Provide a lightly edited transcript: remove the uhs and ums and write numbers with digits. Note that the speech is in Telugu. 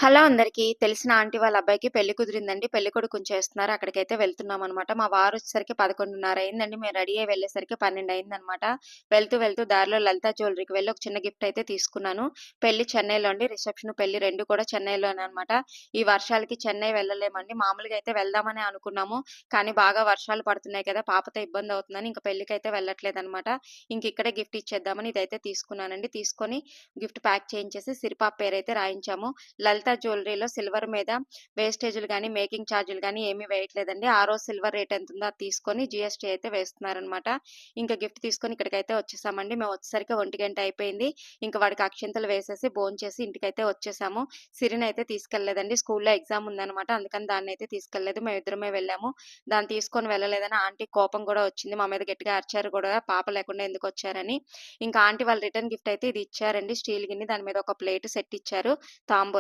హలో అందరికీ. తెలిసిన ఆంటీ వాళ్ళ అబ్బాయికి పెళ్లి కుదిరిందండి. పెళ్ళికొడుకుని చేస్తున్నారు. అక్కడికైతే వెళ్తున్నామనమాట. మా వారొచ్చేసరికి 11:30 అయిందండి. మేము రెడీ అయ్యి వెళ్ళేసరికి 12 అయిందనమాట. వెళ్తూ దారిలో లలిత జ్యువెలరీకి వెళ్లి ఒక చిన్న గిఫ్ట్ అయితే తీసుకున్నాను. పెళ్లి చెన్నైలో అండి. రిసెప్షన్, పెళ్లి 2 కూడా చెన్నైలోనే అనమాట. ఈ వర్షాలకి చెన్నై వెళ్ళలేమండి. మామూలుగా అయితే వెళ్దామనే అనుకున్నాము. కానీ బాగా వర్షాలు పడుతున్నాయి కదా! పాపతో ఇబ్బందవుతుందని ఇంక పెళ్ళికైతే వెళ్ళట్లేదనమాట. ఇంకిక్కడే గిఫ్ట్ ఇచ్చేద్దామని ఇదైతే తీసుకున్నానండి. తీసుకొని గిఫ్ట్ ప్యాక్ చేయించేసి సిరిపాప పేరైతే రాయించాము. లలిత జ్యువెలరీలో సిల్వర్ మీద వేస్టేజ్‌లు గాని, మేకింగ్ ఛార్జులు గాని ఏమి వేయట్లేదండి. ఆ రోజు సిల్వర్ రేట్ ఎంతుందో అది తీసుకొని జీఎస్టీ అయితే వేస్తున్నారనమాట. ఇంక గిఫ్ట్ తీసుకొని ఇక్కడికైతే వచ్చేసామండి. మేము వచ్చేసరికి 1:00 అయిపోయింది. ఇంక వాడికి అక్షింతలు వేసేసి, భోంచేసి ఇంటికైతే వచ్చేసాము. సిరినైతే తీసుకెళ్ళలేదండి. స్కూల్‌లో ఎగ్జామ్ ఉందనమాట. అందుకని దాన్నైతే తీసుకెళ్ళలేదు. మేమిద్దరమే వెళ్ళాము. దాన్ని తీసుకొని వెళ్ళలేదని ఆంటీకి కోపం గూడా వచ్చింది. మా మీద గట్టిగా అరిచారు గూడా పాప లేకుండా ఎందుకొచ్చారని. ఇంకా ఆంటీ వాళ్ళు రిటర్న్ గిఫ్ట్ అయితే ఇది ఇచ్చారండి. స్టీల్ గిన్నె దాని మీద ఒక ప్లేట్ సెట్ ఇచ్చారు. తాంబూలం